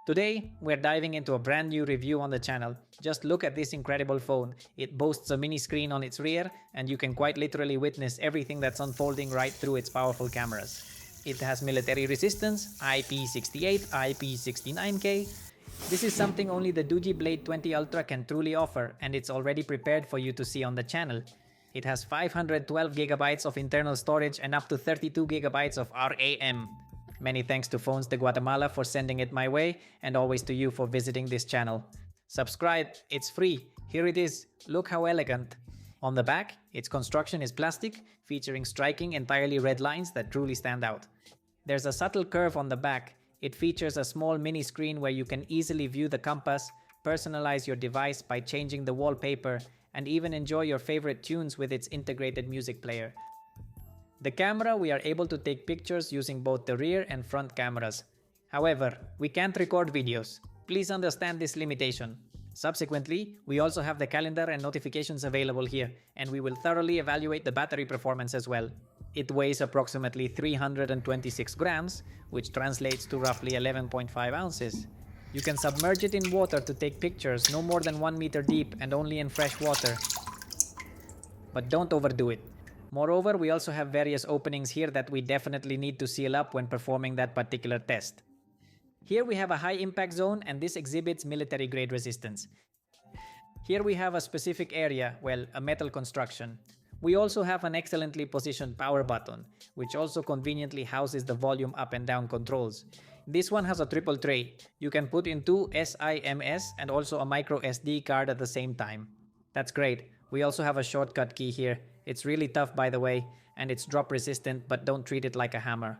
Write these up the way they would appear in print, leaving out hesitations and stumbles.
Today, we're diving into a brand new review on the channel. Just look at this incredible phone. It boasts a mini screen on its rear, and you can quite literally witness everything that's unfolding right through its powerful cameras. It has military resistance, IP68, IP69K. This is something only the Doogee Blade 20 Ultra can truly offer, and it's already prepared for you to see on the channel. It has 512GB of internal storage and up to 32GB of RAM. Many thanks to Phones de Guatemala for sending it my way, and always to you for visiting this channel. Subscribe, it's free. Here it is, look how elegant. On the back, its construction is plastic, featuring striking entirely red lines that truly stand out. There's a subtle curve on the back. It features a small mini screen where you can easily view the compass, personalize your device by changing the wallpaper, and even enjoy your favorite tunes with its integrated music player. The camera, we are able to take pictures using both the rear and front cameras. However, we can't record videos. Please understand this limitation. Subsequently, we also have the calendar and notifications available here, and we will thoroughly evaluate the battery performance as well. It weighs approximately 326 grams, which translates to roughly 11.5 ounces. You can submerge it in water to take pictures no more than 1 meter deep and only in fresh water. But don't overdo it. Moreover, we also have various openings here that we definitely need to seal up when performing that particular test. Here we have a high impact zone, and this exhibits military grade resistance. Here we have a specific area, well, a metal construction. We also have an excellently positioned power button, which also conveniently houses the volume up and down controls. This one has a triple tray. You can put in two SIMs and also a micro SD card at the same time. That's great. We also have a shortcut key here. It's really tough, by the way, and it's drop resistant, but don't treat it like a hammer.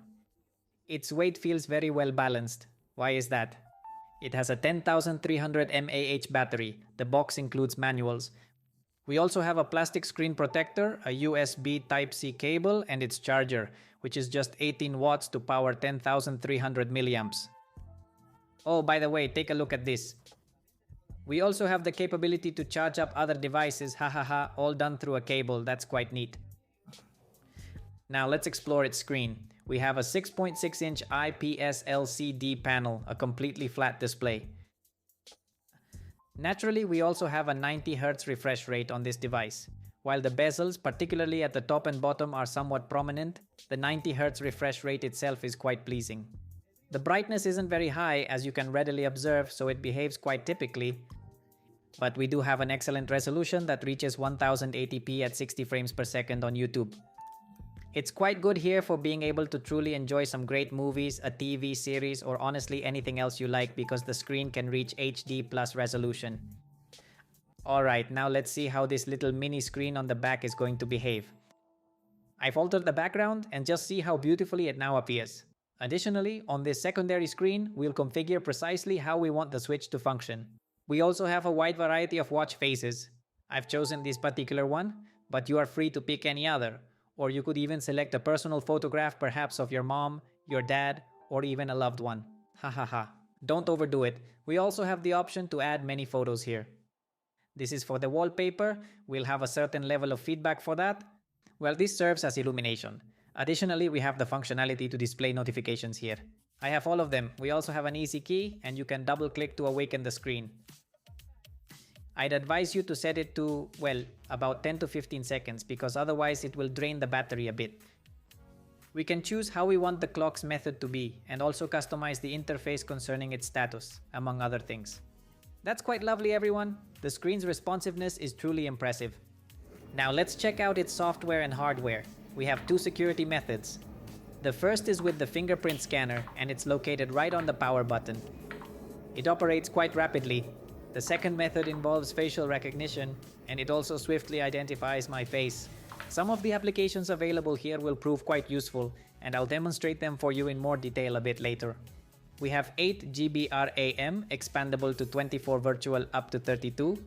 Its weight feels very well balanced. Why is that? It has a 10,300 mAh battery. The box includes manuals. We also have a plastic screen protector, a USB Type-C cable, and its charger, which is just 18 watts to power 10,300 milliamps. Oh, by the way, take a look at this. We also have the capability to charge up other devices, hahaha, all done through a cable. That's quite neat. Now let's explore its screen. We have a 6.6-inch IPS LCD panel, a completely flat display. Naturally, we also have a 90 Hz refresh rate on this device. While the bezels, particularly at the top and bottom, are somewhat prominent, the 90 Hz refresh rate itself is quite pleasing. The brightness isn't very high, as you can readily observe, so it behaves quite typically. But we do have an excellent resolution that reaches 1080p at 60 frames per second on YouTube. It's quite good here for being able to truly enjoy some great movies, a TV series, or honestly anything else you like, because the screen can reach HD plus resolution. Alright, now let's see how this little mini screen on the back is going to behave. I've altered the background, and just see how beautifully it now appears. Additionally, on this secondary screen, we'll configure precisely how we want the switch to function. We also have a wide variety of watch faces. I've chosen this particular one, but you are free to pick any other. Or you could even select a personal photograph, perhaps of your mom, your dad, or even a loved one. Hahaha. Don't overdo it. We also have the option to add many photos here. This is for the wallpaper. We'll have a certain level of feedback for that. Well, this serves as illumination. Additionally, we have the functionality to display notifications here. I have all of them. We also have an easy key, and you can double click to awaken the screen. I'd advise you to set it to, well, about 10 to 15 seconds, because otherwise it will drain the battery a bit. We can choose how we want the clock's method to be, and also customize the interface concerning its status, among other things. That's quite lovely, everyone. The screen's responsiveness is truly impressive. Now let's check out its software and hardware. We have two security methods. The first is with the fingerprint scanner, and it's located right on the power button. It operates quite rapidly. The second method involves facial recognition, and it also swiftly identifies my face. Some of the applications available here will prove quite useful, and I'll demonstrate them for you in more detail a bit later. We have 8 GB RAM, expandable to 24 virtual up to 32,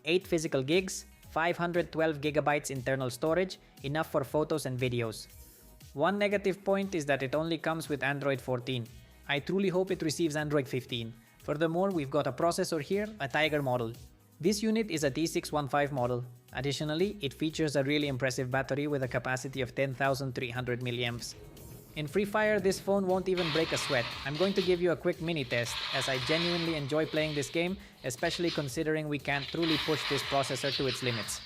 8 physical gigs, 512 GB internal storage, enough for photos and videos. One negative point is that it only comes with Android 14. I truly hope it receives Android 15. Furthermore, we've got a processor here, a Tiger model. This unit is a T615 model. Additionally, it features a really impressive battery with a capacity of 10,300 milliamps. In Free Fire, this phone won't even break a sweat. I'm going to give you a quick mini test, as I genuinely enjoy playing this game, especially considering we can't truly push this processor to its limits.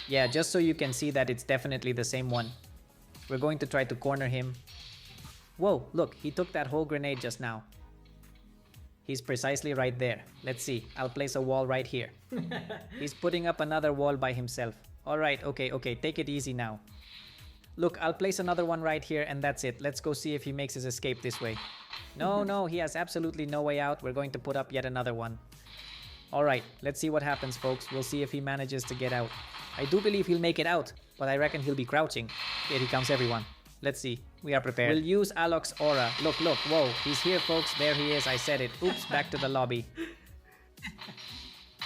Yeah, just so you can see that it's definitely the same one. We're going to try to corner him. Whoa, look, he took that whole grenade just now. He's precisely right there. Let's see, I'll place a wall right here. He's putting up another wall by himself. Alright, okay, take it easy now. Look, I'll place another one right here and that's it. Let's go see if he makes his escape this way. No, he has absolutely no way out. We're going to put up yet another one. Alright, let's see what happens, folks. We'll see if he manages to get out. I do believe he'll make it out, but I reckon he'll be crouching. Here he comes, everyone. Let's see. We are prepared. We'll use Alok's aura. Look, whoa, he's here, folks. There he is, I said it. Oops, back to the lobby.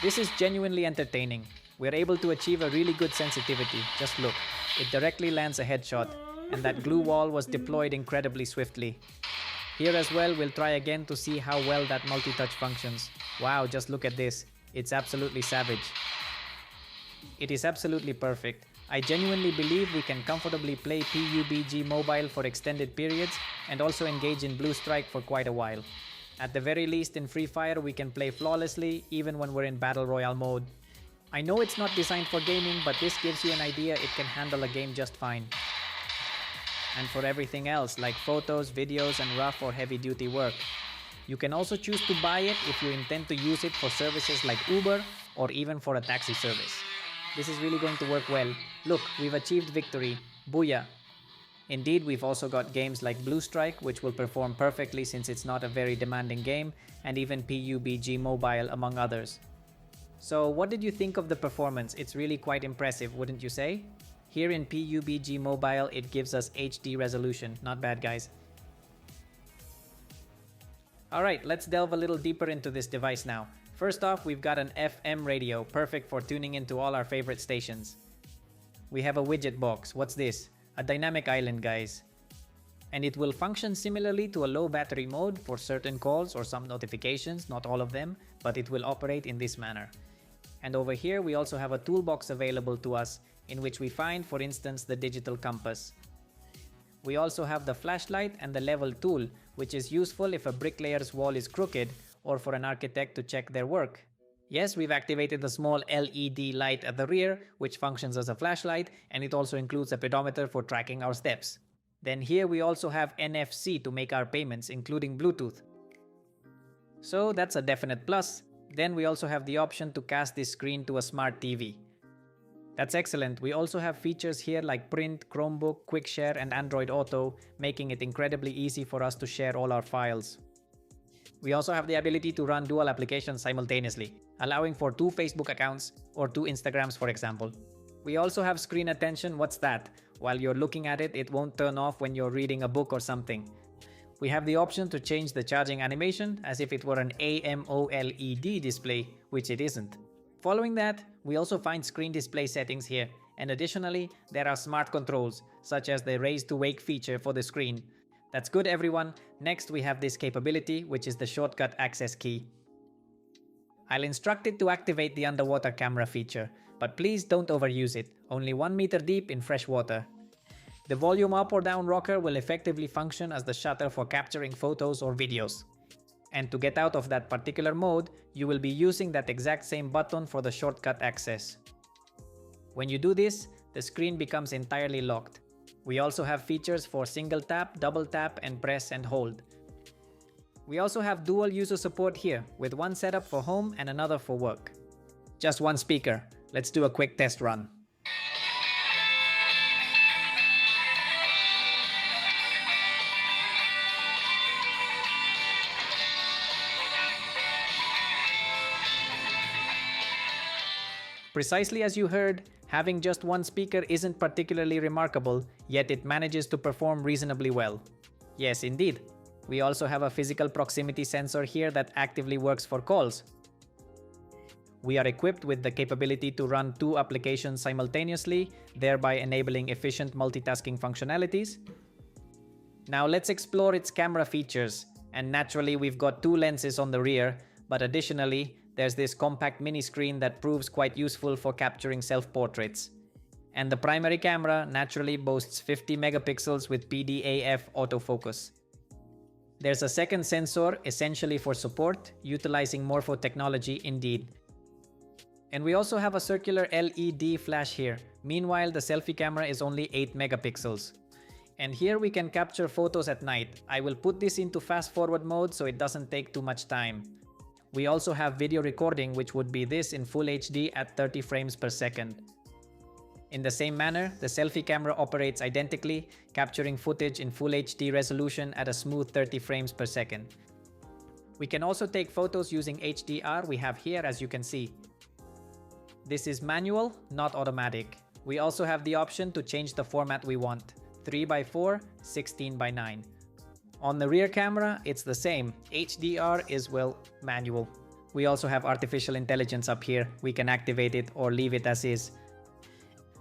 This is genuinely entertaining. We're able to achieve a really good sensitivity. Just look. It directly lands a headshot, and that glue wall was deployed incredibly swiftly. Here as well, we'll try again to see how well that multi-touch functions. Wow, just look at this. It's absolutely savage. It is absolutely perfect. I genuinely believe we can comfortably play PUBG Mobile for extended periods and also engage in Blue Strike for quite a while. At the very least in Free Fire we can play flawlessly even when we're in Battle Royale mode. I know it's not designed for gaming, but this gives you an idea it can handle a game just fine. And for everything else like photos, videos and rough or heavy duty work. You can also choose to buy it if you intend to use it for services like Uber or even for a taxi service. This is really going to work well. Look, we've achieved victory. Booyah! Indeed, we've also got games like Blue Strike, which will perform perfectly since it's not a very demanding game, and even PUBG Mobile among others. So what did you think of the performance? It's really quite impressive, wouldn't you say? Here in PUBG Mobile, it gives us HD resolution. Not bad, guys. Alright, let's delve a little deeper into this device now. First off, we've got an FM radio, perfect for tuning into all our favorite stations. We have a widget box. What's this? A dynamic island, guys. And it will function similarly to a low battery mode for certain calls or some notifications, not all of them, but it will operate in this manner. And over here we also have a toolbox available to us in which we find, for instance, the digital compass. We also have the flashlight and the level tool, which is useful if a bricklayer's wall is crooked or for an architect to check their work. Yes, we've activated the small LED light at the rear, which functions as a flashlight, and it also includes a pedometer for tracking our steps. Then here we also have NFC to make our payments, including Bluetooth. So that's a definite plus. Then we also have the option to cast this screen to a smart TV. That's excellent. We also have features here like Print, Chromebook, Quick Share and Android Auto, making it incredibly easy for us to share all our files. We also have the ability to run dual applications simultaneously, allowing for 2 Facebook accounts or 2 Instagrams, for example. We also have screen attention. What's that? While you're looking at it, it won't turn off when you're reading a book or something. We have the option to change the charging animation as if it were an AMOLED display, which it isn't. Following that, we also find screen display settings here, and additionally, there are smart controls, such as the raise to wake feature for the screen. That's good, everyone. Next, we have this capability, which is the shortcut access key. I'll instruct it to activate the underwater camera feature, but please don't overuse it, only 1 meter deep in fresh water. The volume up or down rocker will effectively function as the shutter for capturing photos or videos. And to get out of that particular mode, you will be using that exact same button for the shortcut access. When you do this, the screen becomes entirely locked. We also have features for single tap, double tap, and press and hold. We also have dual user support here, with one setup for home and another for work. Just one speaker. Let's do a quick test run. Precisely as you heard, having just one speaker isn't particularly remarkable, yet it manages to perform reasonably well. Yes, indeed. We also have a physical proximity sensor here that actively works for calls. We are equipped with the capability to run 2 applications simultaneously, thereby enabling efficient multitasking functionalities. Now let's explore its camera features, and naturally we've got 2 lenses on the rear, but additionally, there's this compact mini screen that proves quite useful for capturing self-portraits. And the primary camera naturally boasts 50 megapixels with PDAF autofocus. There's a second sensor essentially for support, utilizing morpho technology indeed. And we also have a circular LED flash here. Meanwhile, the selfie camera is only 8 megapixels. And here we can capture photos at night. I will put this into fast forward mode so it doesn't take too much time. We also have video recording, which would be this in full HD at 30 frames per second. In the same manner, the selfie camera operates identically, capturing footage in full HD resolution at a smooth 30 frames per second. We can also take photos using HDR we have here, as you can see. This is manual, not automatic. We also have the option to change the format we want, 3x4, 16x9. On the rear camera, it's the same. HDR is, well, manual. We also have artificial intelligence up here. We can activate it or leave it as is.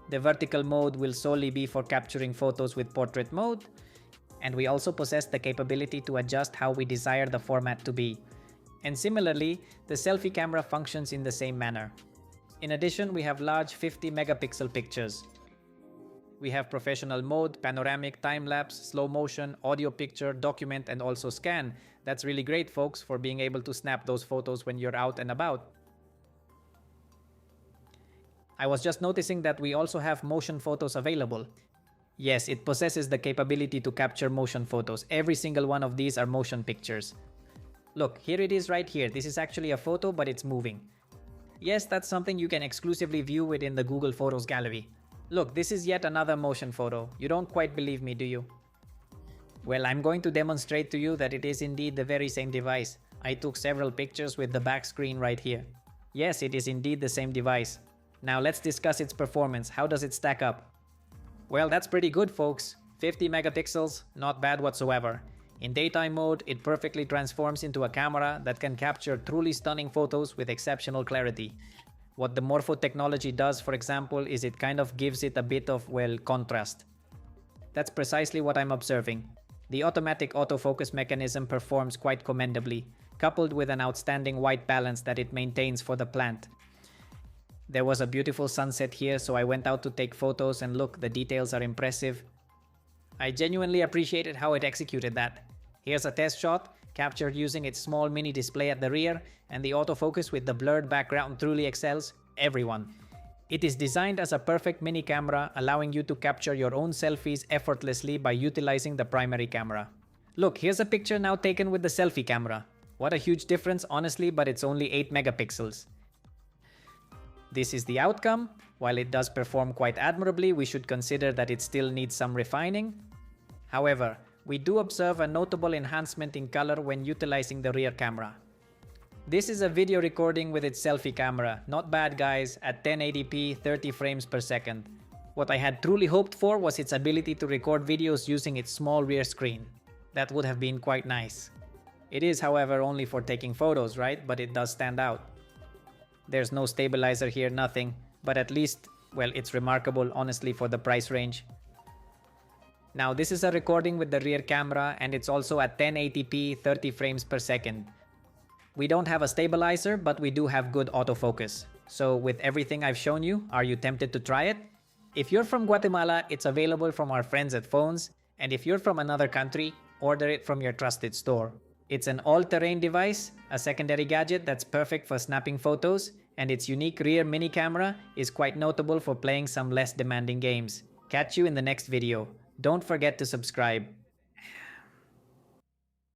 The vertical mode will solely be for capturing photos with portrait mode, and we also possess the capability to adjust how we desire the format to be. And similarly, the selfie camera functions in the same manner. In addition, we have large 50 megapixel pictures. We have professional mode, panoramic, time-lapse, slow motion, audio picture, document, and also scan. That's really great, folks, for being able to snap those photos when you're out and about. I was just noticing that we also have motion photos available. Yes, it possesses the capability to capture motion photos. Every single one of these are motion pictures. Look, here it is right here. This is actually a photo, but it's moving. Yes, that's something you can exclusively view within the Google Photos gallery. Look, this is yet another motion photo. You don't quite believe me, do you? Well, I'm going to demonstrate to you that it is indeed the very same device. I took several pictures with the back screen right here. Yes, it is indeed the same device. Now let's discuss its performance. How does it stack up? Well, that's pretty good, folks. 50 megapixels, not bad whatsoever. In daytime mode, it perfectly transforms into a camera that can capture truly stunning photos with exceptional clarity. What the morpho technology does, for example, is it kind of gives it a bit of, well, contrast. That's precisely what I'm observing. The automatic autofocus mechanism performs quite commendably, coupled with an outstanding white balance that it maintains for the plant. There was a beautiful sunset here, so I went out to take photos, and look, the details are impressive. I genuinely appreciated how it executed that. Here's a test shot, captured using its small mini display at the rear, and the autofocus with the blurred background truly excels everyone. It is designed as a perfect mini camera, allowing you to capture your own selfies effortlessly by utilizing the primary camera. Look, here's a picture now taken with the selfie camera. What a huge difference, honestly, but it's only 8 megapixels. This is the outcome. While it does perform quite admirably, we should consider that it still needs some refining. However, we do observe a notable enhancement in color when utilizing the rear camera. This is a video recording with its selfie camera. Not bad, guys, at 1080p 30 frames per second. What I had truly hoped for was its ability to record videos using its small rear screen. That would have been quite nice. It is, however, only for taking photos, right? But it does stand out. There's no stabilizer here, nothing. But at least, well, it's remarkable, honestly, for the price range. Now, this is a recording with the rear camera, and it's also at 1080p 30 frames per second. We don't have a stabilizer, but we do have good autofocus. So with everything I've shown you, are you tempted to try it? If you're from Guatemala, it's available from our friends at Phones, and if you're from another country, order it from your trusted store. It's an all-terrain device, a secondary gadget that's perfect for snapping photos, and its unique rear mini camera is quite notable for playing some less demanding games. Catch you in the next video. Don't forget to subscribe.